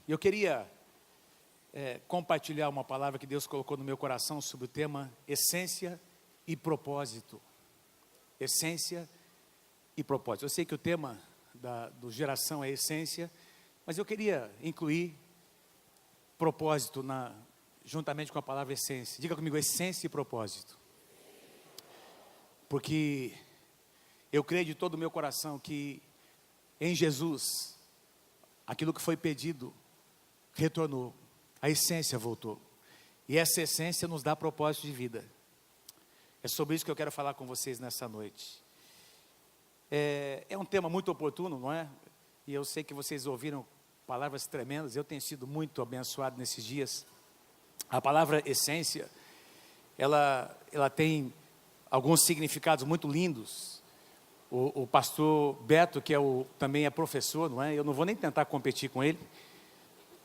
E eu queria compartilhar uma palavra que Deus colocou no meu coração sobre o tema essência e propósito. Essência e propósito. Eu sei que o tema do geração é essência, mas eu queria incluir propósito juntamente com a palavra essência. Diga comigo, essência e propósito. Porque eu creio de todo o meu coração que em Jesus, aquilo que foi pedido retornou, a essência voltou. E essa essência nos dá propósito de vida. É sobre isso que eu quero falar com vocês nessa noite. É um tema muito oportuno, não é? E eu sei que vocês ouviram palavras tremendas, eu tenho sido muito abençoado nesses dias. A palavra essência, ela tem alguns significados muito lindos. O pastor Beto, que também é professor, não é? Eu não vou nem tentar competir com ele,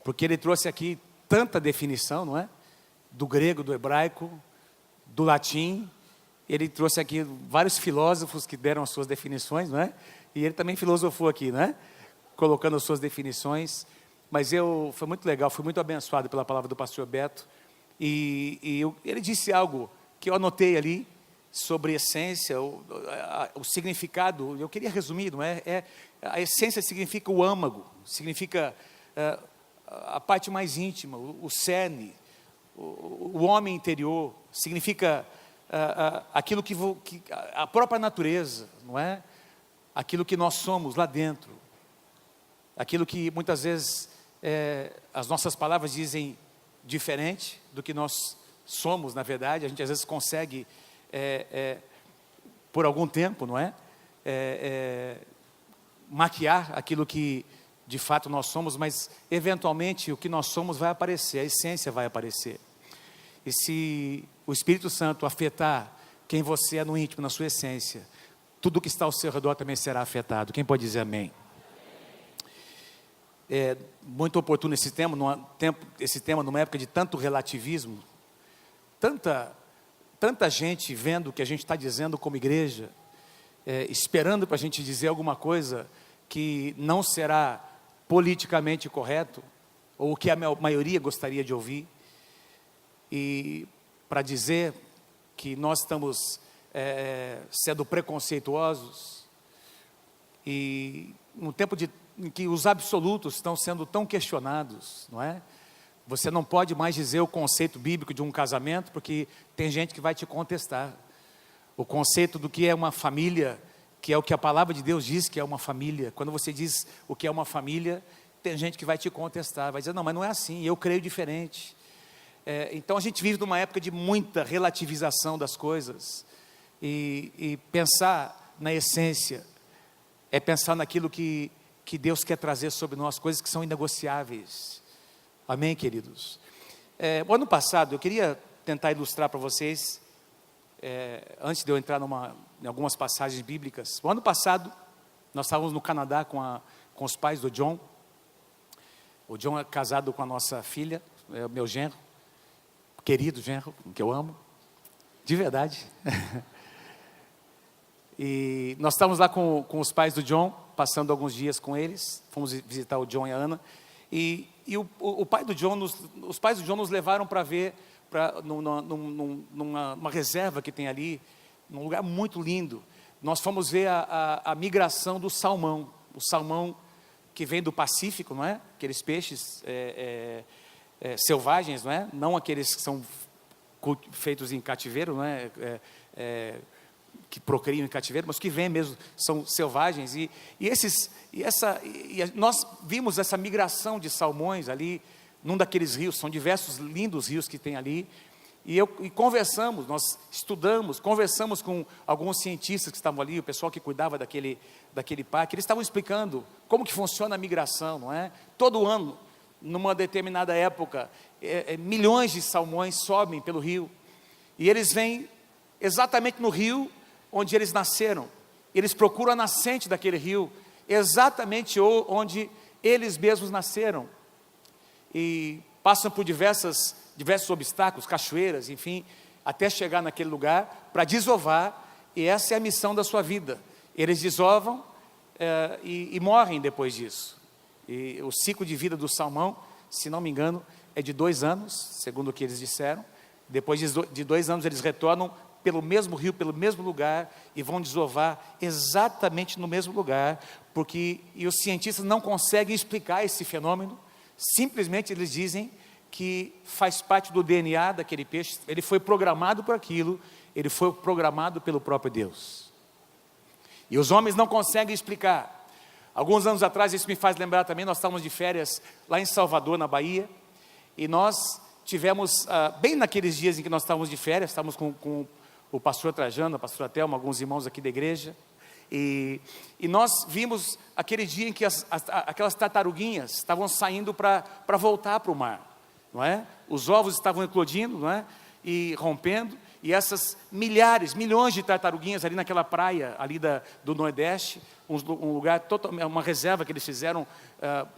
porque ele trouxe aqui tanta definição, não é? Do grego, do hebraico, do latim. Ele trouxe aqui vários filósofos que deram as suas definições, não é? E ele também filosofou aqui, não é? Colocando as suas definições. Mas foi muito legal, fui muito abençoado pela palavra do pastor Beto. Ele disse algo que eu anotei ali, sobre essência, o significado. Eu queria resumir, não é? A essência significa o âmago, significa a parte mais íntima, o cerne, o homem interior, significa aquilo que a própria natureza, não é? Aquilo que nós somos lá dentro, aquilo que muitas vezes as nossas palavras dizem diferente do que nós somos, na verdade. A gente às vezes consegue por algum tempo, não é? Maquiar aquilo que de fato nós somos, mas eventualmente o que nós somos vai aparecer, a essência vai aparecer. E se o Espírito Santo afetar quem você é no íntimo, na sua essência, tudo que está ao seu redor também será afetado. Quem pode dizer amém? É muito oportuno esse tema numa época de tanto relativismo, tanta gente vendo o que a gente está dizendo como igreja, esperando para a gente dizer alguma coisa que não será politicamente correto, ou o que a maioria gostaria de ouvir, e para dizer que nós estamos sendo preconceituosos, e no tempo em que os absolutos estão sendo tão questionados, não é? Você não pode mais dizer o conceito bíblico de um casamento, porque tem gente que vai te contestar. O conceito do que é uma família, que é o que a palavra de Deus diz que é uma família. Quando você diz o que é uma família, tem gente que vai te contestar, vai dizer, não, mas não é assim, eu creio diferente. Então a gente vive numa época de muita relativização das coisas. E pensar na essência, é pensar naquilo que Deus quer trazer sobre nós, coisas que são inegociáveis. Amém, queridos? O ano passado, eu queria tentar ilustrar para vocês, antes de eu entrar em algumas passagens bíblicas. O ano passado, nós estávamos no Canadá com os pais do John. O John é casado com a nossa filha, é o meu genro, querido genro, que eu amo, de verdade. E nós estávamos lá com os pais do John, passando alguns dias com eles, fomos visitar o John e a Ana. E o pai do John, os pais do John nos levaram para ver, numa reserva que tem ali, num lugar muito lindo. Nós fomos ver a migração do salmão, o salmão que vem do Pacífico, não é? Aqueles peixes selvagens, não é? Não aqueles que são feitos em cativeiro, não é? Que procriam em cativeiro, mas que vêm mesmo, são selvagens, e nós vimos essa migração de salmões ali, num daqueles rios, são diversos lindos rios que tem ali, e conversamos, nós conversamos com alguns cientistas que estavam ali, o pessoal que cuidava daquele parque, eles estavam explicando como que funciona a migração, não é? Todo ano, numa determinada época, milhões de salmões sobem pelo rio, e eles vêm exatamente no rio onde eles nasceram. Eles procuram a nascente daquele rio, exatamente onde eles mesmos nasceram, e passam por diversos obstáculos, cachoeiras, enfim, até chegar naquele lugar para desovar, e essa é a missão da sua vida. Eles desovam e morrem depois disso. E o ciclo de vida do salmão, se não me engano, é de 2 anos, segundo o que eles disseram. Depois de 2 anos eles retornam pelo mesmo rio, pelo mesmo lugar, e vão desovar exatamente no mesmo lugar, e os cientistas não conseguem explicar esse fenômeno. Simplesmente eles dizem que faz parte do DNA daquele peixe, ele foi programado por aquilo, ele foi programado pelo próprio Deus. E os homens não conseguem explicar. Alguns anos atrás, isso me faz lembrar também, nós estávamos de férias lá em Salvador, na Bahia, e nós tivemos, bem naqueles dias em que nós estávamos de férias, estávamos com o pastor Trajano, a pastora Thelma, alguns irmãos aqui da igreja, e nós vimos aquele dia em que aquelas tartaruguinhas estavam saindo para voltar para o mar, não é? Os ovos estavam eclodindo, não é? E rompendo, e essas milhões de tartaruguinhas ali naquela praia ali do Nordeste, um lugar totalmente, uma reserva que eles fizeram,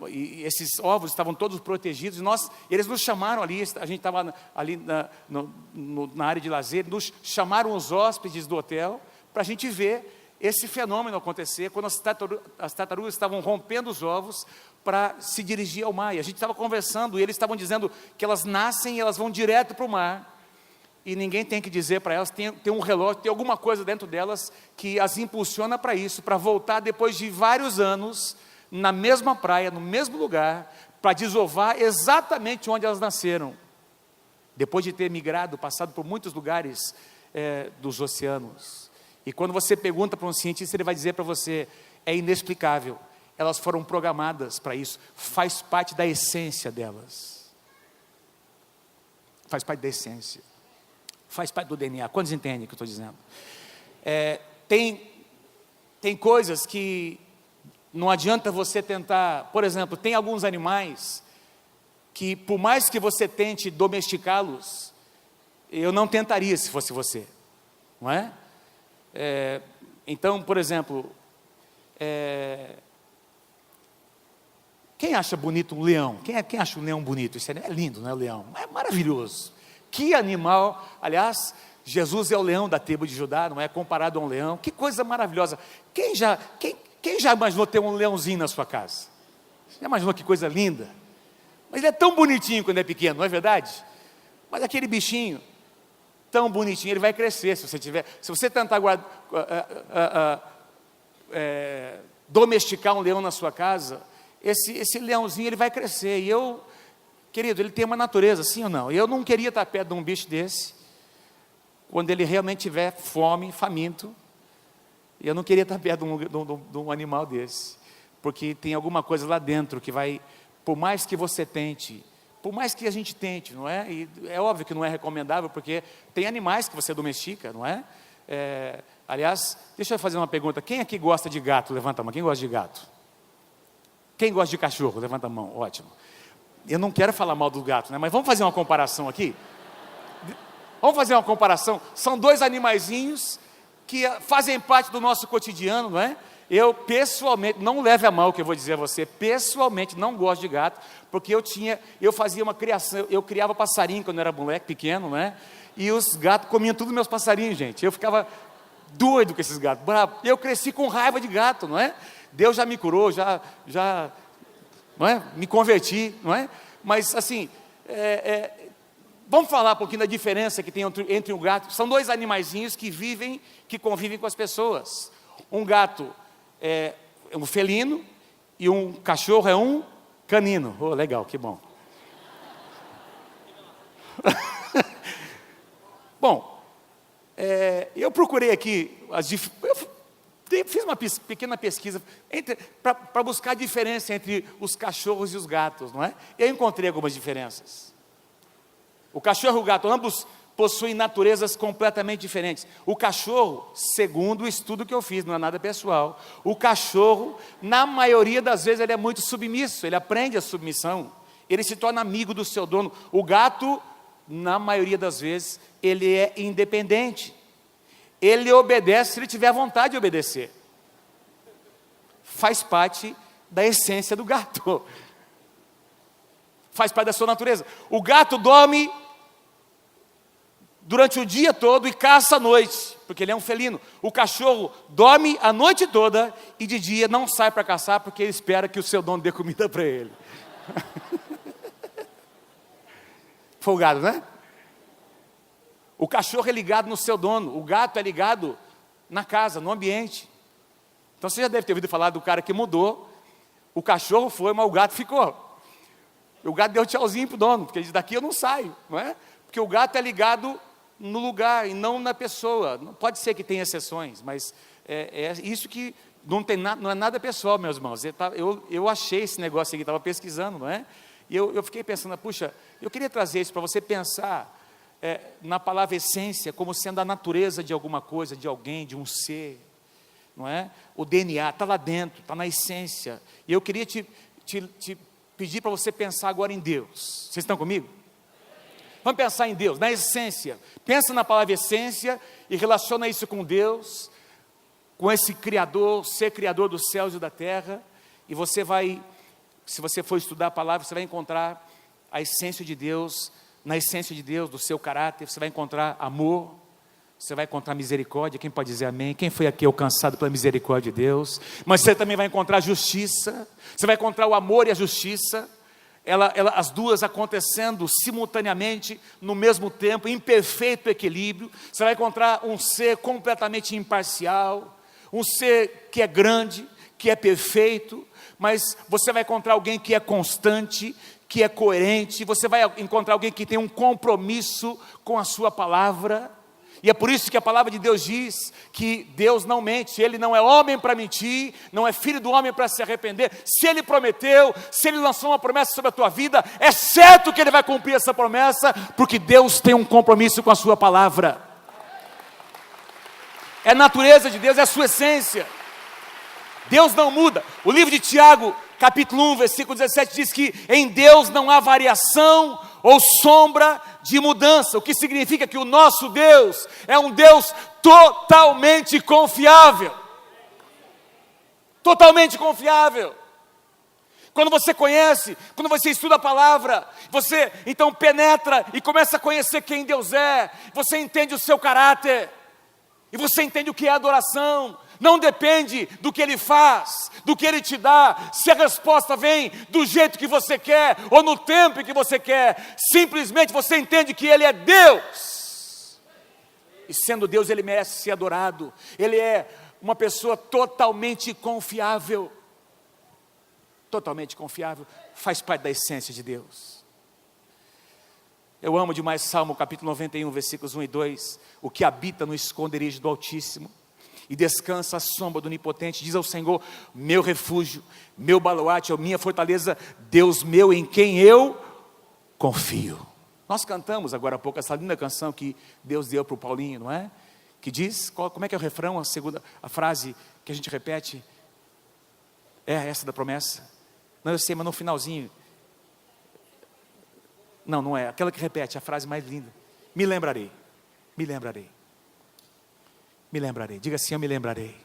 e esses ovos estavam todos protegidos, e eles nos chamaram ali, a gente estava ali na área de lazer, nos chamaram os hóspedes do hotel, para a gente ver esse fenômeno acontecer, quando as tartarugas estavam rompendo os ovos, para se dirigir ao mar, e a gente estava conversando, e eles estavam dizendo que elas nascem e elas vão direto para o mar, e ninguém tem que dizer para elas, tem um relógio, tem alguma coisa dentro delas que as impulsiona para isso, para voltar depois de vários anos, na mesma praia, no mesmo lugar, para desovar exatamente onde elas nasceram, depois de ter migrado, passado por muitos lugares dos oceanos. E quando você pergunta para um cientista, ele vai dizer para você, é inexplicável, elas foram programadas para isso, faz parte da essência delas, faz parte da essência. Faz parte do DNA. Quantos entendem o que eu estou dizendo? Tem coisas que não adianta você tentar. Por exemplo, tem alguns animais que, por mais que você tente domesticá-los, eu não tentaria se fosse você, não é? Então, por exemplo, quem acha bonito um leão? Quem acha um leão bonito? Isso é lindo, não é? O leão é maravilhoso. Que animal, aliás, Jesus é o leão da tribo de Judá, não é? Comparado a um leão, que coisa maravilhosa. Quem já imaginou ter um leãozinho na sua casa? Já imaginou que coisa linda? Mas ele é tão bonitinho quando é pequeno, não é verdade? Mas aquele bichinho, tão bonitinho, ele vai crescer, se você tentar domesticar um leão na sua casa, esse leãozinho ele vai crescer, querido, ele tem uma natureza, sim ou não? Eu não queria estar perto de um bicho desse, quando ele realmente tiver fome, faminto, e eu não queria estar perto de um animal desse, porque tem alguma coisa lá dentro que vai, por mais que você tente, por mais que a gente tente, não é? E é óbvio que não é recomendável, porque tem animais que você domestica, não é? Aliás, deixa eu fazer uma pergunta, quem aqui gosta de gato? Levanta a mão, quem gosta de gato? Quem gosta de cachorro? Levanta a mão, ótimo. Eu não quero falar mal do gato, né? Mas vamos fazer uma comparação aqui? Vamos fazer uma comparação? São 2 animaizinhos que fazem parte do nosso cotidiano, não é? Eu pessoalmente, não leve a mal o que eu vou dizer a você, pessoalmente não gosto de gato, porque eu fazia uma criação, eu criava passarinho quando eu era moleque, pequeno, né? E os gatos comiam tudo meus passarinhos, gente. Eu ficava doido com esses gatos, bravo. Eu cresci com raiva de gato, não é? Deus já me curou, já não é? Me converti, não é? Mas assim, vamos falar um pouquinho da diferença que tem entre um gato. São 2 animaizinhos que convivem com as pessoas. Um gato é um felino e um cachorro é um canino. Oh, legal, que bom. Bom, eu procurei aqui eu fiz uma pequena pesquisa para buscar a diferença entre os cachorros e os gatos, não é? E eu encontrei algumas diferenças. O cachorro e o gato, ambos possuem naturezas completamente diferentes. O cachorro, segundo o estudo que eu fiz, não é nada pessoal, o cachorro, na maioria das vezes, ele é muito submisso, ele aprende a submissão, ele se torna amigo do seu dono. O gato, na maioria das vezes, ele é independente. Ele obedece se ele tiver vontade de obedecer. Faz parte da essência do gato. Faz parte da sua natureza. O gato dorme durante o dia todo e caça à noite, porque ele é um felino. O cachorro dorme a noite toda e de dia não sai para caçar, porque ele espera que o seu dono dê comida para ele. Folgado, né? O cachorro é ligado no seu dono, o gato é ligado na casa, no ambiente. Então você já deve ter ouvido falar do cara que mudou, o cachorro foi, mas o gato ficou. O gato deu tchauzinho pro dono, porque ele diz, daqui eu não saio, não é? Porque o gato é ligado no lugar e não na pessoa. Pode ser que tenha exceções, mas é isso que não é nada pessoal, meus irmãos. Eu achei esse negócio aqui, estava pesquisando, não é? E eu fiquei pensando, puxa, eu queria trazer isso para você pensar na palavra essência como sendo a natureza de alguma coisa, de alguém, de um ser, não é? O DNA está lá dentro, está na essência. E eu queria te pedir para você pensar agora em Deus. Vocês estão comigo? Vamos pensar em Deus, na essência. Pensa na palavra essência e relaciona isso com Deus, com esse Criador, ser Criador dos céus e da terra. E você vai, se você for estudar a palavra, você vai encontrar a essência de Deus, na essência de Deus, do seu caráter. Você vai encontrar amor, você vai encontrar misericórdia. Quem pode dizer amém? Quem foi aqui alcançado pela misericórdia de Deus? Mas você também vai encontrar justiça, você vai encontrar o amor e a justiça. As duas acontecendo simultaneamente, no mesmo tempo, em perfeito equilíbrio. Você vai encontrar um ser completamente imparcial, um ser que é grande, que é perfeito, mas você vai encontrar alguém que é constante, que é coerente. Você vai encontrar alguém que tem um compromisso com a sua palavra. E é por isso que a palavra de Deus diz que Deus não mente, Ele não é homem para mentir, não é filho do homem para se arrepender. Se Ele prometeu, se Ele lançou uma promessa sobre a tua vida, é certo que Ele vai cumprir essa promessa, porque Deus tem um compromisso com a sua palavra. É a natureza de Deus, é a sua essência. Deus não muda. O livro de Tiago, capítulo 1, versículo 17, diz que em Deus não há variação ou sombra de mudança, o que significa que o nosso Deus é um Deus totalmente confiável. Totalmente confiável. Quando você conhece, quando você estuda a palavra, você então penetra e começa a conhecer quem Deus é, você entende o seu caráter, e você entende o que é adoração. Não depende do que Ele faz, do que Ele te dá, se a resposta vem do jeito que você quer, ou no tempo que você quer. Simplesmente você entende que Ele é Deus, e sendo Deus Ele merece ser adorado. Ele é uma pessoa totalmente confiável. Totalmente confiável, faz parte da essência de Deus. Eu amo demais Salmo capítulo 91, versículos 1 e 2. O que habita no esconderijo do Altíssimo e descansa à sombra do Onipotente, diz ao Senhor, meu refúgio, meu baluarte, a minha fortaleza, Deus meu em quem eu confio. Nós cantamos agora há pouco essa linda canção que Deus deu para o Paulinho, não é? Que diz, como é que é o refrão, a frase que a gente repete? É essa da promessa? Não, eu sei, mas no finalzinho. Não é, aquela que repete a frase mais linda. Me lembrarei, me lembrarei. Me lembrarei, diga assim, eu me lembrarei.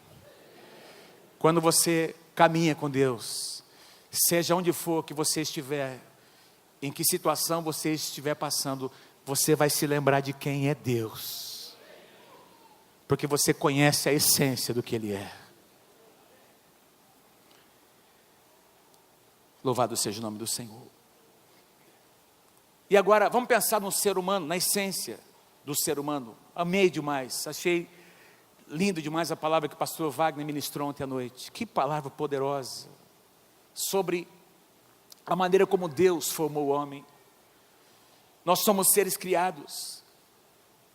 Quando você caminha com Deus, seja onde for que você estiver, em que situação você estiver passando, você vai se lembrar de quem é Deus, porque você conhece a essência do que Ele é. Louvado seja o nome do Senhor. E agora, vamos pensar no ser humano, na essência do ser humano. Amei demais, achei lindo demais a palavra que o pastor Wagner ministrou ontem à noite. Que palavra poderosa, sobre a maneira como Deus formou o homem. Nós somos seres criados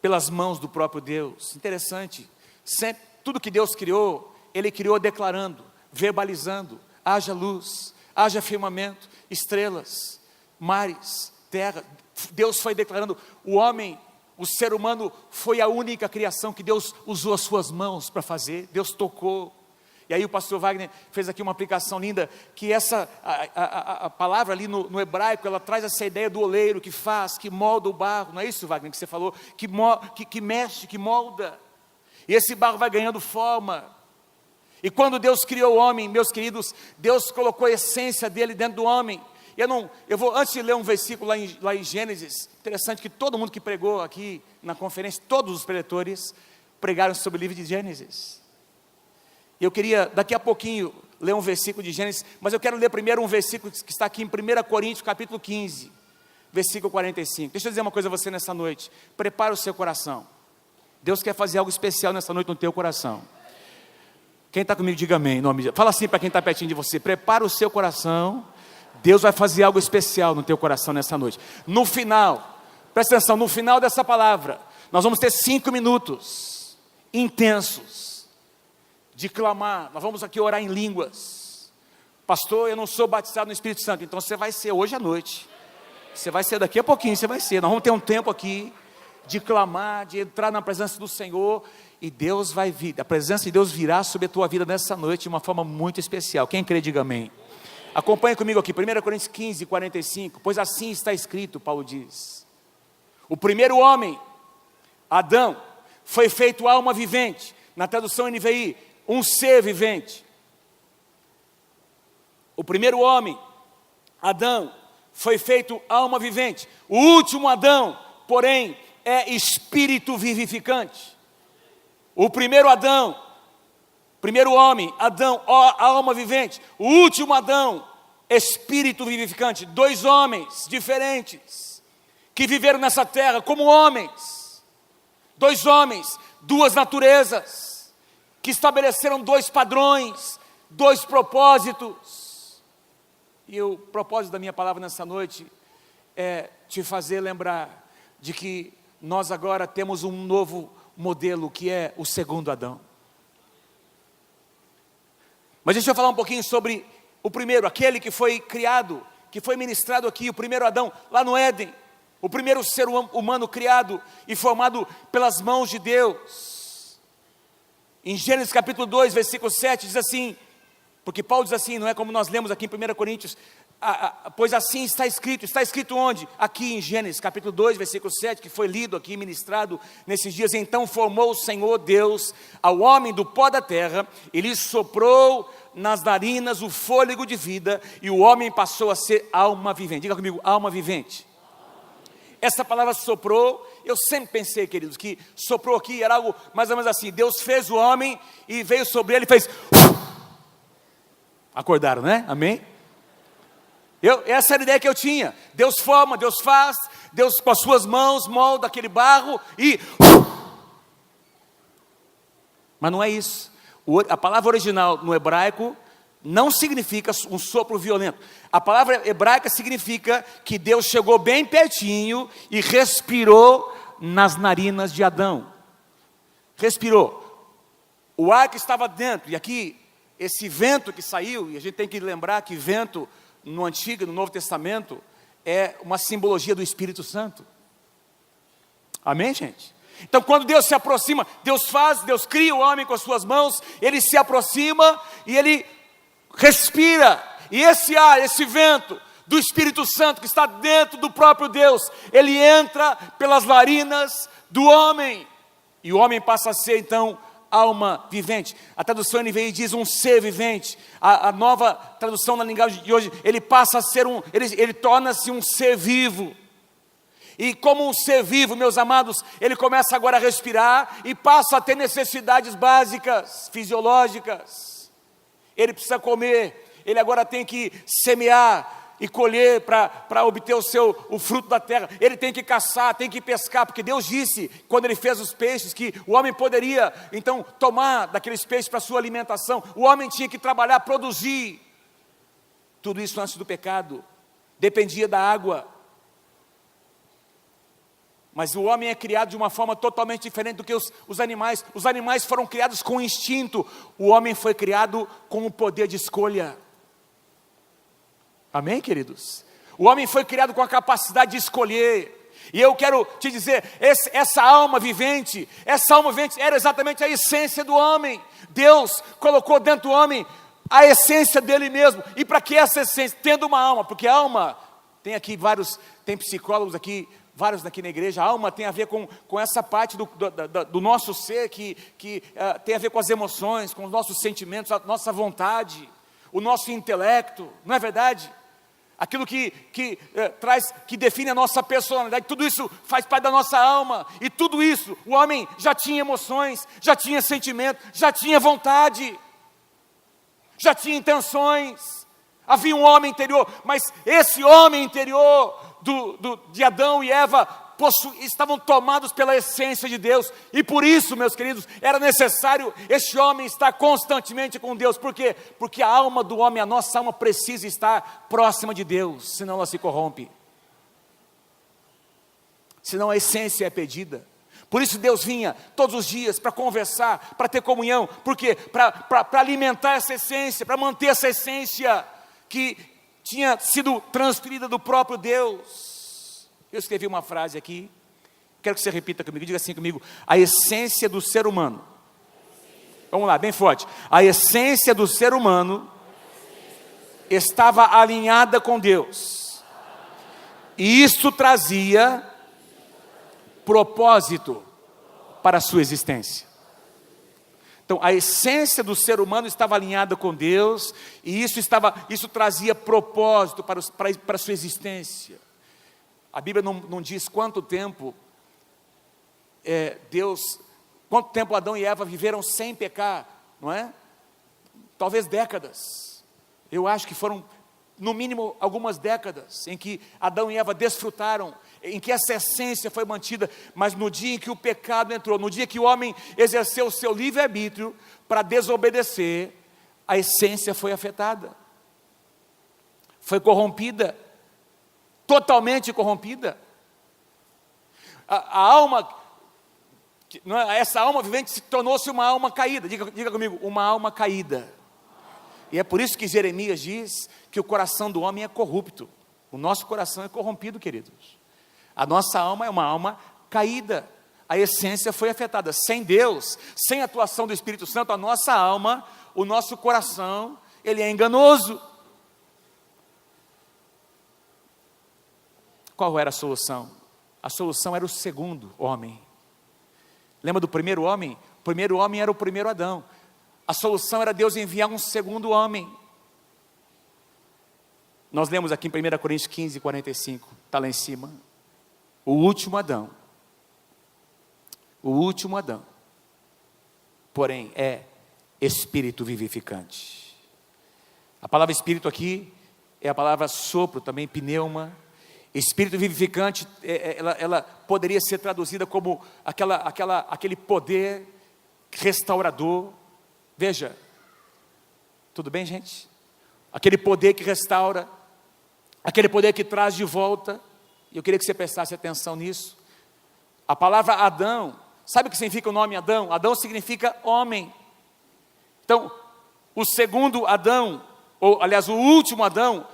pelas mãos do próprio Deus. Interessante, sempre, tudo que Deus criou, Ele criou declarando, verbalizando, haja luz, haja firmamento, estrelas, mares, terra. Deus foi declarando, o homem, o ser humano foi a única criação que Deus usou as suas mãos para fazer. Deus tocou. E aí o pastor Wagner fez aqui uma aplicação linda, que a palavra ali no hebraico, ela traz essa ideia do oleiro que faz, que molda o barro. Não é isso, Wagner, que você falou? Que mexe, que molda. E esse barro vai ganhando forma. E quando Deus criou o homem, meus queridos, Deus colocou a essência dele dentro do homem. Eu vou, antes de ler um versículo lá em Gênesis, interessante que todo mundo que pregou aqui na conferência, todos os preletores, pregaram sobre o livro de Gênesis. E eu queria, daqui a pouquinho, ler um versículo de Gênesis, mas eu quero ler primeiro um versículo que está aqui em 1 Coríntios, capítulo 15, versículo 45. Deixa eu dizer uma coisa a você nessa noite. Prepara o seu coração. Deus quer fazer algo especial nessa noite no teu coração. Quem está comigo, diga amém. Fala assim para quem está pertinho de você. Prepara o seu coração. Deus vai fazer algo especial no teu coração nessa noite. No final, presta atenção, no final dessa palavra, nós vamos ter 5 minutos intensos de clamar. Nós vamos aqui orar em línguas. Pastor, eu não sou batizado no Espírito Santo. Então você vai ser hoje à noite. Você vai ser daqui a pouquinho, você vai ser. Nós vamos ter um tempo aqui de clamar, de entrar na presença do Senhor, e Deus vai vir, a presença de Deus virá sobre a tua vida nessa noite de uma forma muito especial. Quem crê, diga amém. Acompanhe comigo aqui, 1 Coríntios 15, 45, pois assim está escrito, Paulo diz, o primeiro homem, Adão, foi feito alma vivente, na tradução NVI, um ser vivente. O primeiro homem, Adão, foi feito alma vivente. O último Adão, porém, é espírito vivificante. O primeiro Adão, primeiro homem, Adão, alma vivente. O último Adão, espírito vivificante. 2 homens diferentes, que viveram nessa terra como homens. 2 homens, 2 naturezas, que estabeleceram 2 padrões, 2 propósitos. E o propósito da minha palavra nessa noite é te fazer lembrar de que nós agora temos um novo modelo, que é o segundo Adão. Mas deixa eu falar um pouquinho sobre o primeiro, aquele que foi criado, que foi ministrado aqui, o primeiro Adão, lá no Éden. O primeiro ser humano criado e formado pelas mãos de Deus. Em Gênesis capítulo 2, versículo 7, diz assim, porque Paulo diz assim, não é como nós lemos aqui em 1 Coríntios, pois assim está escrito onde? Aqui em Gênesis capítulo 2, versículo 7, que foi lido aqui, ministrado nesses dias. Então formou o Senhor Deus ao homem do pó da terra, e lhe soprou nas narinas o fôlego de vida, e o homem passou a ser alma vivente. Diga comigo, alma vivente. Essa palavra soprou, eu sempre pensei, queridos, que soprou aqui era algo mais ou menos assim, Deus fez o homem, e veio sobre ele e fez... Acordaram, né? Amém? Essa era a ideia que eu tinha. Deus forma, Deus faz, Deus com as suas mãos molda aquele barro e... Mas não é isso. A palavra original no hebraico não significa um sopro violento. A palavra hebraica significa que Deus chegou bem pertinho e respirou nas narinas de Adão. Respirou. O ar que estava dentro, e aqui, esse vento que saiu, e a gente tem que lembrar que vento... no Antigo e no Novo Testamento, é uma simbologia do Espírito Santo. Amém, gente? Então, quando Deus se aproxima, Deus cria o homem com as suas mãos, Ele se aproxima e Ele respira. E esse ar, esse vento do Espírito Santo que está dentro do próprio Deus, ele entra pelas narinas do homem. E o homem passa a ser, então, alma vivente. A tradução NVI diz um ser vivente. A nova tradução na linguagem de hoje, ele passa a ser ele torna-se um ser vivo. E como um ser vivo, meus amados, ele começa agora a respirar e passa a ter necessidades básicas, fisiológicas. Ele precisa comer, ele agora tem que semear e colher para obter o fruto da terra. Ele tem que caçar, tem que pescar, porque Deus disse, quando Ele fez os peixes, que o homem poderia, então, tomar daqueles peixes para a sua alimentação. O homem tinha que trabalhar, produzir. Tudo isso antes do pecado, dependia da água. Mas o homem é criado de uma forma totalmente diferente do que os animais. Os animais foram criados com instinto. O homem foi criado com o poder de escolha. Amém, queridos? O homem foi criado com a capacidade de escolher. E eu quero te dizer, essa alma vivente era exatamente a essência do homem. Deus colocou dentro do homem a essência dele mesmo. E para que essa essência? Tendo uma alma, porque a alma, tem psicólogos aqui, vários daqui na igreja, a alma tem a ver com essa parte do nosso ser que tem a ver com as emoções, com os nossos sentimentos, a nossa vontade, o nosso intelecto, não é verdade? aquilo que traz, que define a nossa personalidade, tudo isso faz parte da nossa alma, e tudo isso, o homem já tinha emoções, já tinha sentimento, já tinha vontade, já tinha intenções, havia um homem interior, mas esse homem interior de Adão e Eva estavam tomados pela essência de Deus, e por isso, meus queridos, era necessário este homem estar constantemente com Deus. Por quê? Porque a alma do homem, a nossa alma, precisa estar próxima de Deus, senão ela se corrompe, senão a essência é perdida. Por isso Deus vinha todos os dias para conversar, para ter comunhão. Por quê? Para alimentar essa essência, para manter essa essência que tinha sido transferida do próprio Deus. Eu escrevi uma frase aqui, quero que você repita comigo, diga assim comigo: a essência do ser humano. Vamos lá, bem forte. A essência do ser humano estava alinhada com Deus, e isso trazia propósito para a sua existência. Então, a essência do ser humano estava alinhada com Deus, e isso trazia propósito para a sua existência. A Bíblia não diz quanto tempo quanto tempo Adão e Eva viveram sem pecar, não é? Talvez décadas. Eu acho que foram, no mínimo, algumas décadas em que Adão e Eva desfrutaram, em que essa essência foi mantida. Mas no dia em que o pecado entrou, no dia que o homem exerceu o seu livre-arbítrio para desobedecer, a essência foi afetada, foi corrompida, totalmente corrompida. A alma, essa alma vivente tornou-se uma alma caída. Diga comigo, uma alma caída. E é por isso que Jeremias diz que o coração do homem é corrupto. O nosso coração é corrompido, queridos. A nossa alma é uma alma caída. A essência foi afetada. Sem Deus, sem a atuação do Espírito Santo, a nossa alma, o nosso coração, ele é enganoso. Qual era a solução? A solução era o segundo homem. Lembra do primeiro homem? O primeiro homem era o primeiro Adão. A solução era Deus enviar um segundo homem. Nós lemos aqui em 1 Coríntios 15, 45, está lá em cima. O último Adão. O último Adão. Porém, é espírito vivificante. A palavra espírito aqui é a palavra sopro, também pneuma. Espírito vivificante, ela poderia ser traduzida como aquele poder restaurador. Veja, tudo bem, gente? Aquele poder que restaura, aquele poder que traz de volta. E eu queria que você prestasse atenção nisso. A palavra Adão, sabe o que significa o nome Adão? Adão significa homem. Então, o segundo Adão, ou aliás, o último Adão,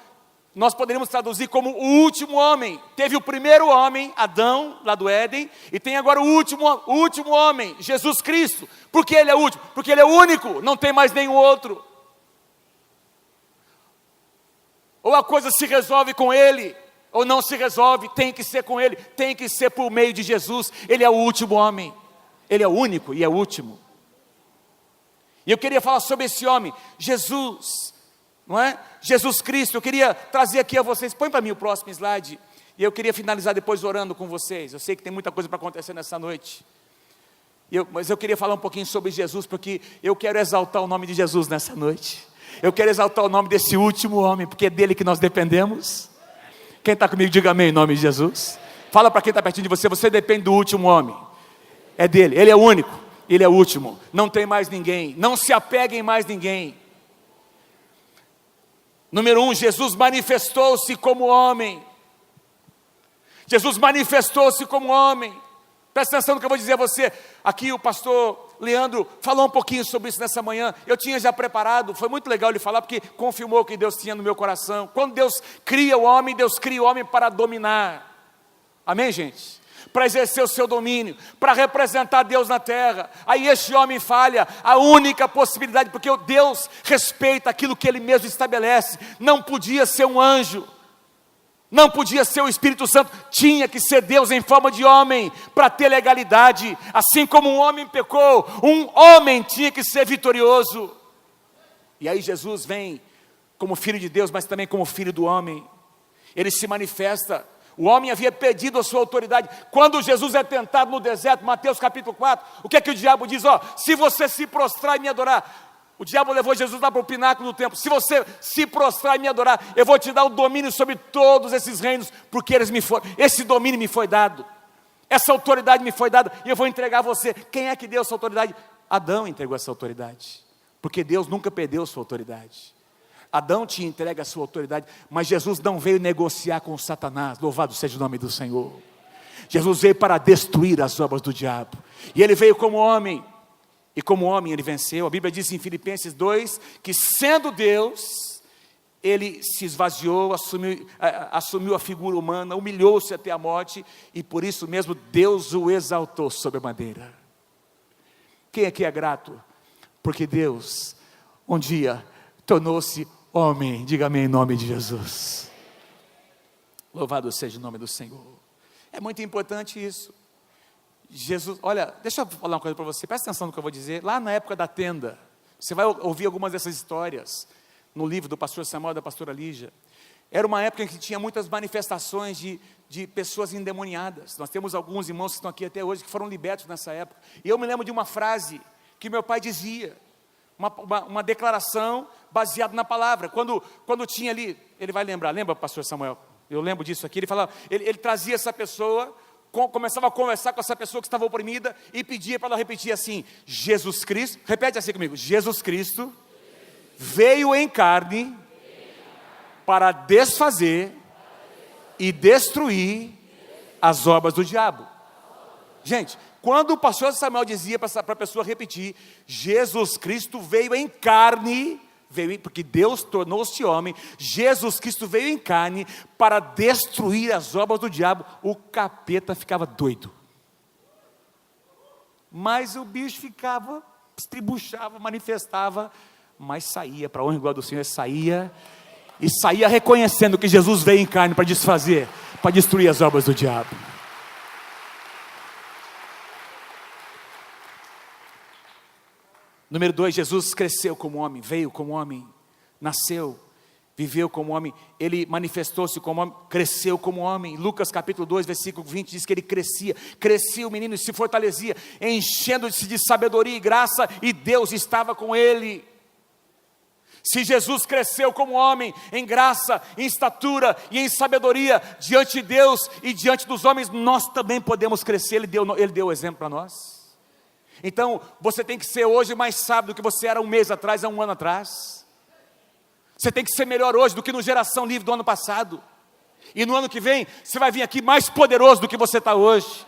nós poderíamos traduzir como o último homem. Teve o primeiro homem, Adão, lá do Éden, e tem agora o último homem, Jesus Cristo. Por que ele é o último? Porque ele é o único, não tem mais nenhum outro. Ou a coisa se resolve com ele, ou não se resolve, tem que ser com ele, tem que ser por meio de Jesus. Ele é o último homem, ele é o único e é o último. E eu queria falar sobre esse homem, Jesus, não é? Jesus Cristo. Eu queria trazer aqui a vocês, põe para mim o próximo slide, e eu queria finalizar depois orando com vocês. Eu sei que tem muita coisa para acontecer nessa noite, mas eu queria falar um pouquinho sobre Jesus, porque eu quero exaltar o nome de Jesus nessa noite. Eu quero exaltar o nome desse último homem, porque é dele que nós dependemos. Quem está comigo, diga amém em nome de Jesus. Fala para quem está pertinho de você, você depende do último homem. É dele, ele é o único, ele é o último, não tem mais ninguém, não se apeguem mais ninguém. Número 1, Jesus manifestou-se como homem. Jesus manifestou-se como homem. Presta atenção no que eu vou dizer a você. Aqui o pastor Leandro falou um pouquinho sobre isso nessa manhã. Eu tinha já preparado, foi muito legal ele falar, porque confirmou o que Deus tinha no meu coração. Quando Deus cria o homem, Deus cria o homem para dominar. Amém, gente? Para exercer o seu domínio, para representar Deus na terra. Aí este homem falha, a única possibilidade, porque Deus respeita aquilo que Ele mesmo estabelece. Não podia ser um anjo, não podia ser o Espírito Santo, tinha que ser Deus em forma de homem, para ter legalidade. Assim como um homem pecou, um homem tinha que ser vitorioso. E aí Jesus vem como filho de Deus, mas também como filho do homem. ele se manifesta. O homem havia perdido a sua autoridade. Quando Jesus é tentado no deserto, Mateus capítulo 4, o que é que o diabo diz? Se você se prostrar e me adorar, o diabo levou Jesus lá para o pináculo do templo. Se você se prostrar e me adorar, eu vou te dar o domínio sobre todos esses reinos, porque esse domínio me foi dado, essa autoridade me foi dada, e eu vou entregar a você. Quem é que deu essa autoridade? Adão entregou essa autoridade, porque Deus nunca perdeu sua autoridade. Adão te entrega a sua autoridade, mas Jesus não veio negociar com Satanás. Louvado seja o nome do Senhor. Jesus veio para destruir as obras do diabo, e ele veio como homem, e como homem ele venceu. A Bíblia diz em Filipenses 2, que sendo Deus, ele se esvaziou, assumiu a figura humana, humilhou-se até a morte, e por isso mesmo Deus o exaltou sobre a madeira. Quem aqui é grato? Porque Deus, um dia, tornou-se homem. Diga amém em nome de Jesus. Louvado seja o nome do Senhor. É muito importante isso. Jesus, olha, deixa eu falar uma coisa para você, presta atenção no que eu vou dizer. Lá na época da tenda, você vai ouvir algumas dessas histórias no livro do pastor Samuel e da pastora Lígia. Era uma época em que tinha muitas manifestações de pessoas endemoniadas. Nós temos alguns irmãos que estão aqui até hoje que foram libertos nessa época. E eu me lembro de uma frase que meu pai dizia, uma declaração baseada na palavra. Quando tinha ali, ele vai lembra pastor Samuel? Eu lembro disso aqui. Ele falava, ele trazia essa pessoa, começava a conversar com essa pessoa que estava oprimida e pedia para ela repetir assim: Jesus Cristo, repete assim comigo: Jesus Cristo veio em carne para desfazer e destruir as obras do diabo. Gente, quando o pastor Samuel dizia para a pessoa repetir: Jesus Cristo veio em carne, porque Deus tornou-se homem, Jesus Cristo veio em carne para destruir as obras do diabo, o capeta ficava doido. Mas o bicho ficava, estribuchava, manifestava, mas saía, para a honra e glória do Senhor, saía reconhecendo que Jesus veio em carne para desfazer, para destruir as obras do diabo. Número 2, Jesus cresceu como homem, veio como homem, nasceu, viveu como homem, ele manifestou-se como homem, cresceu como homem. Lucas capítulo 2, versículo 20 diz que ele crescia o menino e se fortalecia, enchendo-se de sabedoria e graça, e Deus estava com ele. Se Jesus cresceu como homem, em graça, em estatura e em sabedoria, diante de Deus e diante dos homens, nós também podemos crescer. Ele deu o exemplo para nós. Então, você tem que ser hoje mais sábio do que você era um mês atrás, há um ano atrás. Você tem que ser melhor hoje do que no Geração Livre do ano passado. E no ano que vem, você vai vir aqui mais poderoso do que você está hoje,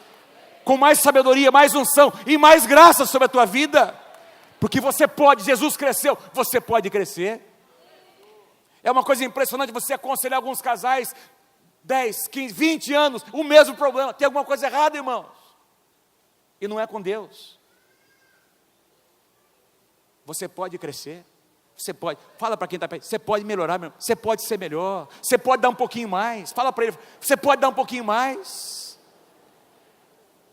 com mais sabedoria, mais unção e mais graça sobre a tua vida. Porque você pode, Jesus cresceu, você pode crescer. É uma coisa impressionante você aconselhar alguns casais, 10, 15, 20 anos, o mesmo problema. Tem alguma coisa errada, irmãos. E não é com Deus. Você pode crescer, você pode, fala para quem está perto, você pode melhorar, meu irmão, você pode ser melhor, você pode dar um pouquinho mais, fala para ele, você pode dar um pouquinho mais.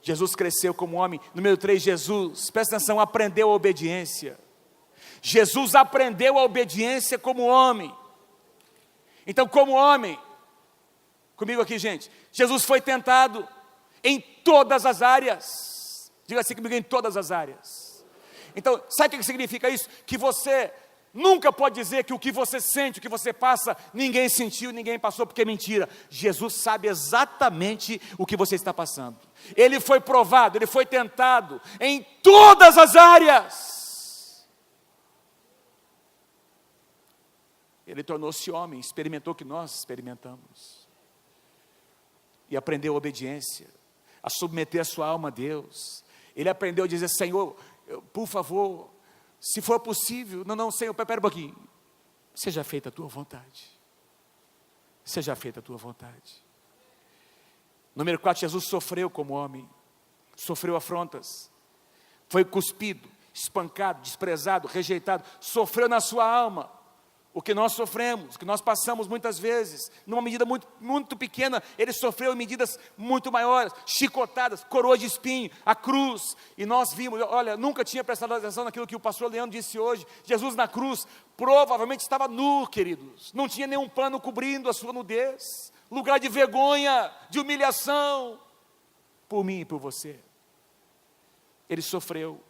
Jesus cresceu como homem. Número 3, Jesus, presta atenção, aprendeu a obediência. Jesus aprendeu a obediência como homem. Então, como homem, comigo aqui, gente, Jesus foi tentado em todas as áreas. Diga assim comigo: em todas as áreas. Então, sabe o que significa isso? Que você nunca pode dizer que o que você sente, o que você passa, ninguém sentiu, ninguém passou, porque é mentira. Jesus sabe exatamente o que você está passando. Ele foi provado, ele foi tentado em todas as áreas. Ele tornou-se homem, experimentou o que nós experimentamos. E aprendeu a obediência, a submeter a sua alma a Deus. Ele aprendeu a dizer: Senhor, por favor, se for possível, não, Senhor, espera um pouquinho, seja feita a tua vontade, seja feita a tua vontade. Número 4, Jesus sofreu como homem, sofreu afrontas, foi cuspido, espancado, desprezado, rejeitado, sofreu na sua alma o que nós sofremos, o que nós passamos muitas vezes, numa medida muito, muito pequena. Ele sofreu em medidas muito maiores, chicotadas, coroa de espinho, a cruz, e nós vimos, olha, nunca tinha prestado atenção naquilo que o pastor Leandro disse hoje. Jesus na cruz, provavelmente estava nu, queridos, não tinha nenhum pano cobrindo a sua nudez, lugar de vergonha, de humilhação, por mim e por você. Ele sofreu.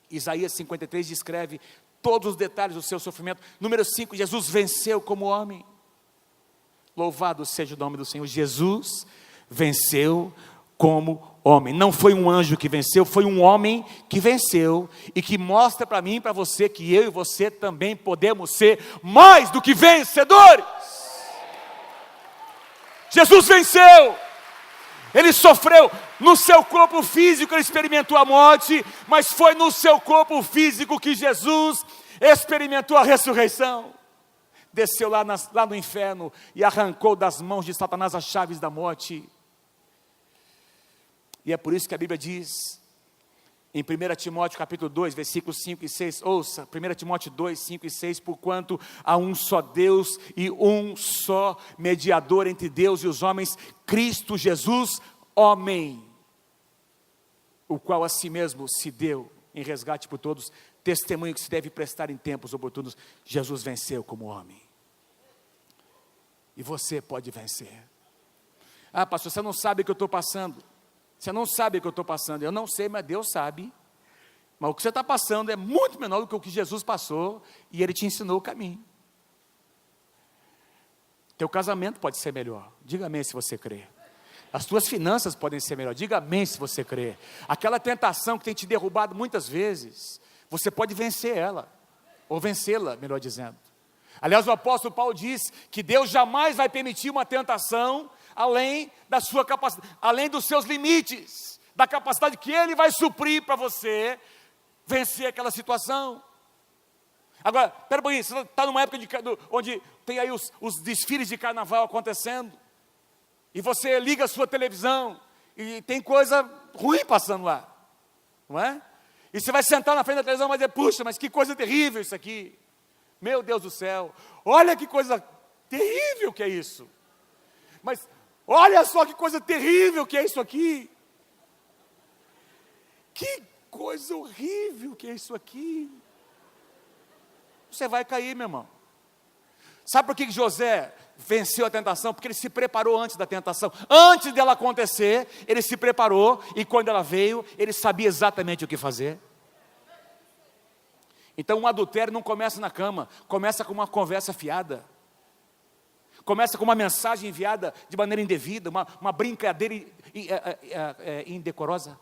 Isaías 53 descreve todos os detalhes do seu sofrimento. Número 5, Jesus venceu como homem. Louvado seja o nome do Senhor. Jesus venceu como homem. Não foi um anjo que venceu, foi um homem que venceu, e que mostra para mim e para você que eu e você também podemos ser mais do que vencedores. Jesus venceu. Ele sofreu no seu corpo físico, ele experimentou a morte, mas foi no seu corpo físico que Jesus experimentou a ressurreição. Desceu lá no inferno e arrancou das mãos de Satanás as chaves da morte. E é por isso que a Bíblia diz, em 1 Timóteo capítulo 2, versículos 5 e 6, ouça, 1 Timóteo 2, 5 e 6, porquanto há um só Deus e um só mediador entre Deus e os homens, Cristo Jesus, homem, o qual a si mesmo se deu em resgate por todos, testemunho que se deve prestar em tempos oportunos. Jesus venceu como homem. E você pode vencer. Ah, pastor, você não sabe o que eu estou passando. Você não sabe o que eu estou passando. Eu não sei, mas Deus sabe. Mas o que você está passando é muito menor do que o que Jesus passou, e Ele te ensinou o caminho. Teu casamento pode ser melhor. Diga amém se você crê. As tuas finanças podem ser melhor. Diga amém se você crê. Aquela tentação que tem te derrubado muitas vezes, você pode vencer ela. Ou vencê-la, melhor dizendo. Aliás, o apóstolo Paulo diz que Deus jamais vai permitir uma tentação além da sua capacidade, além dos seus limites, da capacidade que Ele vai suprir para você vencer aquela situação. Agora, espera um pouquinho, você está numa época onde tem aí os desfiles de carnaval acontecendo, e você liga a sua televisão, e tem coisa ruim passando lá, não é? E você vai sentar na frente da televisão e vai dizer, puxa, mas que coisa terrível isso aqui. Meu Deus do céu, olha que coisa terrível que é isso. Mas olha só que coisa terrível que é isso aqui. Que coisa horrível que é isso aqui. Você vai cair, meu irmão. Sabe por que José venceu a tentação? Porque ele se preparou antes da tentação. Antes dela acontecer, ele se preparou, e quando ela veio, ele sabia exatamente o que fazer. Então um adultério não começa na cama, começa com uma conversa fiada. Começa com uma mensagem enviada de maneira indevida, uma brincadeira indecorosa,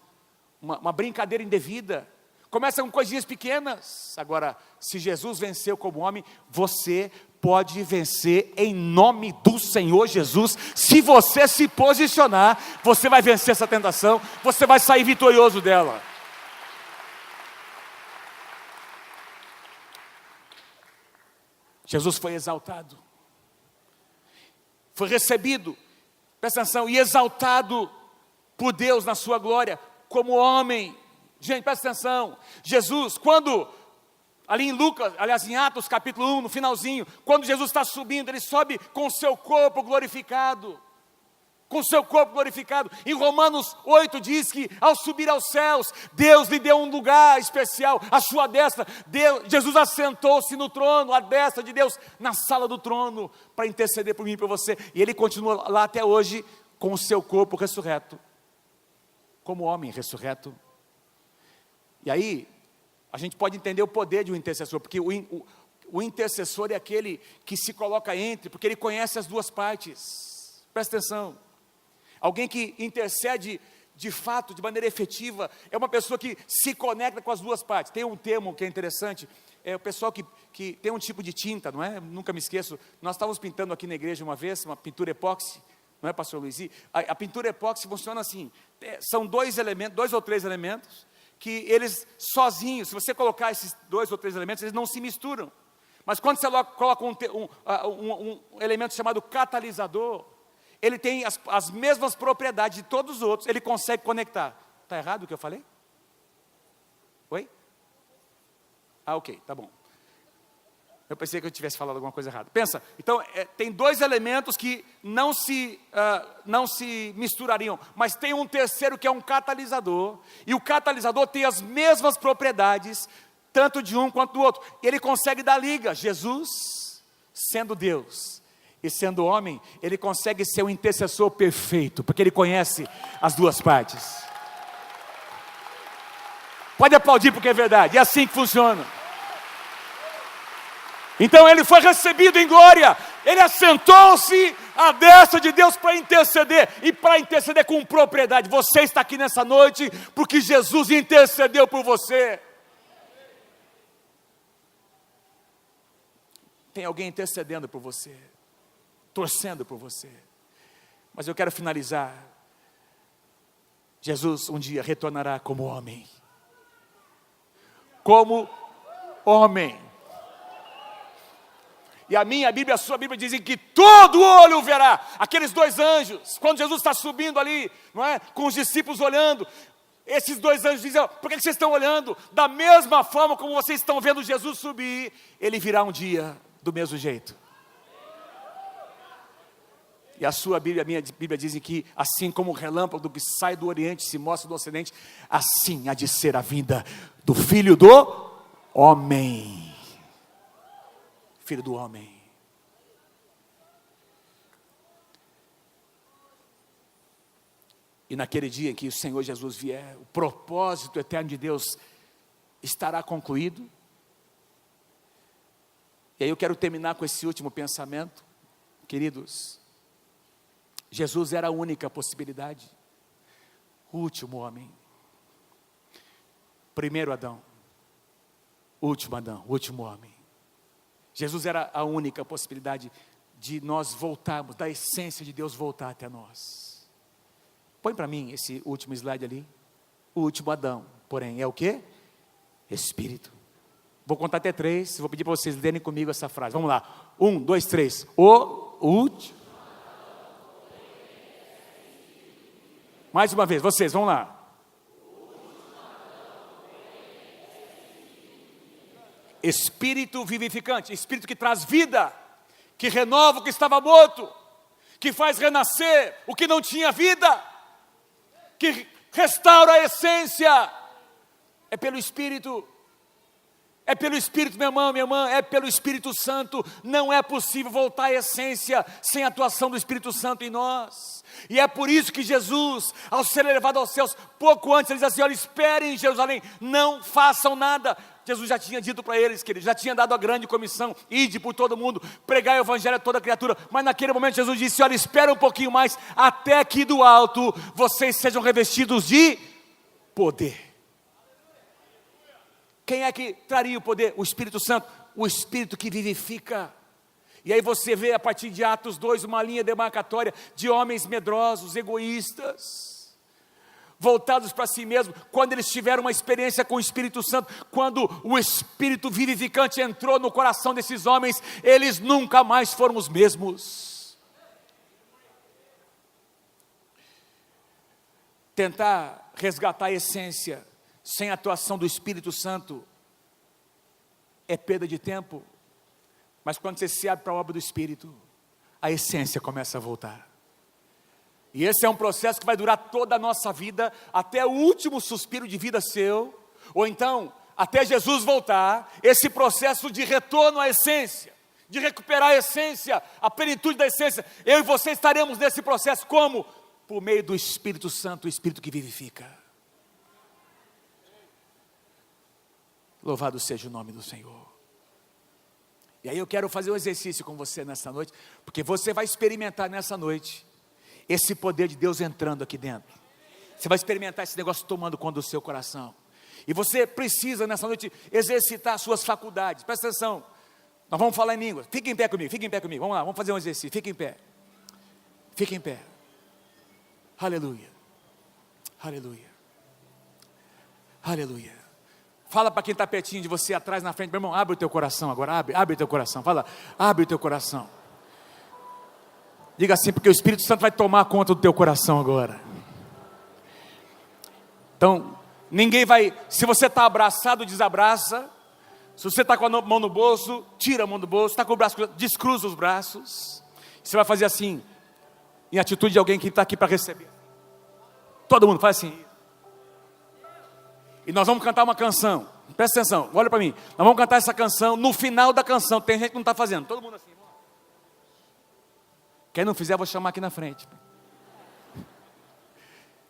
uma brincadeira indevida. Começa com coisinhas pequenas. Agora, se Jesus venceu como homem, você pode vencer em nome do Senhor Jesus. Se você se posicionar, você vai vencer essa tentação, você vai sair vitorioso dela. Jesus foi exaltado, foi recebido, presta atenção, e exaltado por Deus na sua glória, como homem. Gente, presta atenção, Jesus, quando, ali em Lucas, aliás em Atos capítulo 1, no finalzinho, quando Jesus está subindo, Ele sobe com o seu corpo glorificado, com o seu corpo glorificado. Em Romanos 8 diz que ao subir aos céus, Deus lhe deu um lugar especial, à sua destra. Jesus assentou-se no trono, à destra de Deus, na sala do trono, para interceder por mim e por você. E Ele continua lá até hoje, com o seu corpo ressurreto, como homem ressurreto. E aí, a gente pode entender o poder de um intercessor, porque o intercessor é aquele que se coloca entre, porque ele conhece as duas partes. Presta atenção. Alguém que intercede de fato, de maneira efetiva, é uma pessoa que se conecta com as duas partes. Tem um termo que é interessante, é o pessoal que tem um tipo de tinta, não é? Nunca me esqueço, nós estávamos pintando aqui na igreja uma vez, uma pintura epóxi, não é, pastor Luiz? A pintura epóxi funciona assim, são dois ou três elementos, que eles sozinhos, se você colocar esses 2 ou 3 elementos, eles não se misturam. Mas quando você coloca um elemento chamado catalisador, ele tem as mesmas propriedades de todos os outros, ele consegue conectar. Está errado o que eu falei? Oi? Ah, ok, tá bom. Eu pensei que eu tivesse falado alguma coisa errada. Pensa, então, tem 2 elementos que não se misturariam, mas tem um terceiro que é um catalisador, e o catalisador tem as mesmas propriedades, tanto de um quanto do outro. Ele consegue dar liga. Jesus, sendo Deus, E sendo homem, ele consegue ser um intercessor perfeito, porque ele conhece as duas partes. Pode aplaudir porque é verdade, é assim que funciona. Então ele foi recebido em glória, ele assentou-se à destra de Deus para interceder, e para interceder com propriedade. Você está aqui nessa noite porque Jesus intercedeu por você. Tem alguém intercedendo por você, torcendo por você. Mas eu quero finalizar. Jesus um dia retornará como homem. Como homem. E a minha Bíblia, a sua Bíblia dizem que todo olho o verá. Aqueles dois anjos, quando Jesus está subindo ali, não é? Com os discípulos olhando, esses dois anjos dizem: por que vocês estão olhando? Da mesma forma como vocês estão vendo Jesus subir, ele virá um dia do mesmo jeito. E a sua Bíblia, a minha Bíblia dizem que assim como o relâmpago que sai do Oriente se mostra do Ocidente, assim há de ser a vinda do Filho do Homem. Filho do Homem. E naquele dia em que o Senhor Jesus vier, o propósito eterno de Deus estará concluído. E aí eu quero terminar com esse último pensamento. Queridos, Jesus era a única possibilidade. O último homem. Primeiro Adão. Último Adão, último homem. Jesus era a única possibilidade de nós voltarmos, da essência de Deus voltar até nós. Põe para mim esse último slide ali. O último Adão, porém, é o quê? Espírito. Vou contar até 3, vou pedir para vocês lerem comigo essa frase. Vamos lá. 1, 2, 3. O último. Mais uma vez, vocês, vamos lá. Espírito vivificante, espírito que traz vida, que renova o que estava morto, que faz renascer o que não tinha vida, que restaura a essência. É pelo Espírito. É pelo Espírito, meu irmão, minha irmã, é pelo Espírito Santo. Não é possível voltar à essência sem a atuação do Espírito Santo em nós. E é por isso que Jesus, ao ser elevado aos céus, pouco antes, ele diz assim: olha, esperem em Jerusalém, não façam nada. Jesus já tinha dito para eles que ele já tinha dado a grande comissão: ide por todo mundo, pregar o evangelho a toda criatura. Mas naquele momento Jesus disse: olha, espera um pouquinho mais, até que do alto vocês sejam revestidos de poder. Quem é que traria o poder? O Espírito Santo, o Espírito que vivifica. E aí você vê a partir de Atos 2 uma linha demarcatória de homens medrosos, egoístas, voltados para si mesmos. Quando eles tiveram uma experiência com o Espírito Santo, quando o Espírito vivificante entrou no coração desses homens, eles nunca mais foram os mesmos. Tentar resgatar a essência sem a atuação do Espírito Santo é perda de tempo. Mas quando você se abre para a obra do Espírito, a essência começa a voltar. E esse é um processo que vai durar toda a nossa vida, até o último suspiro de vida seu, ou então até Jesus voltar. Esse processo de retorno à essência, de recuperar a essência, a plenitude da essência, eu e você estaremos nesse processo. Como? Por meio do Espírito Santo, o Espírito que vivifica. Louvado seja o nome do Senhor. E aí eu quero fazer um exercício com você nessa noite, porque você vai experimentar nessa noite esse poder de Deus entrando aqui dentro. Você vai experimentar esse negócio tomando conta do seu coração. E você precisa nessa noite exercitar suas faculdades. Presta atenção. Nós vamos falar em língua. Fique em pé comigo, fique em pé comigo. Vamos lá, vamos fazer um exercício. Fique em pé. Fique em pé. Aleluia. Aleluia. Aleluia. Fala para quem está pertinho de você, atrás, na frente. Meu irmão, abre o teu coração agora, abre o teu coração. Fala, abre o teu coração. Diga assim, porque o Espírito Santo vai tomar conta do teu coração agora. Então, ninguém vai, se você está abraçado, desabraça. Se você está com a mão no bolso, tira a mão do bolso. Está com o braço cruzado, descruza os braços. Você vai fazer assim, em atitude de alguém que está aqui para receber. Todo mundo faz assim. E nós vamos cantar uma canção. Presta atenção, olha para mim. Nós vamos cantar essa canção. No final da canção, tem gente que não está fazendo. Todo mundo assim. Quem não fizer, eu vou chamar aqui na frente.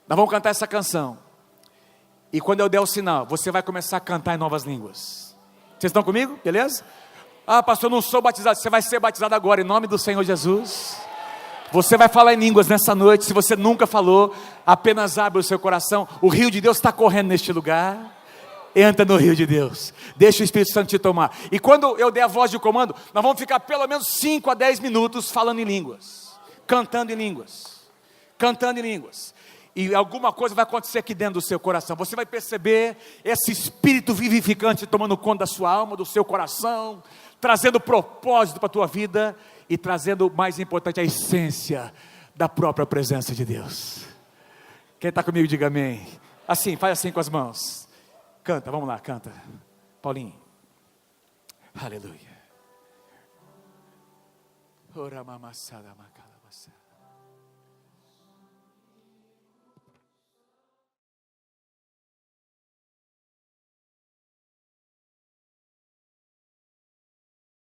Nós vamos cantar essa canção. E quando eu der o sinal, você vai começar a cantar em novas línguas. Vocês estão comigo? Beleza? Ah, pastor, eu não sou batizado. Você vai ser batizado agora, em nome do Senhor Jesus. Você vai falar em línguas nessa noite. Se você nunca falou, apenas abre o seu coração. O rio de Deus está correndo neste lugar. Entra no rio de Deus. Deixa o Espírito Santo te tomar. E quando eu der a voz de comando, nós vamos ficar pelo menos 5 a 10 minutos falando em línguas. Cantando em línguas. Cantando em línguas. E alguma coisa vai acontecer aqui dentro do seu coração. Você vai perceber esse Espírito vivificante tomando conta da sua alma, do seu coração, trazendo propósito para a tua vida e trazendo, mais importante, a essência da própria presença de Deus. Quem está comigo, diga amém. Assim, faz assim com as mãos. Canta, vamos lá, canta. Paulinho. Aleluia. Ora mamassada macalabassa.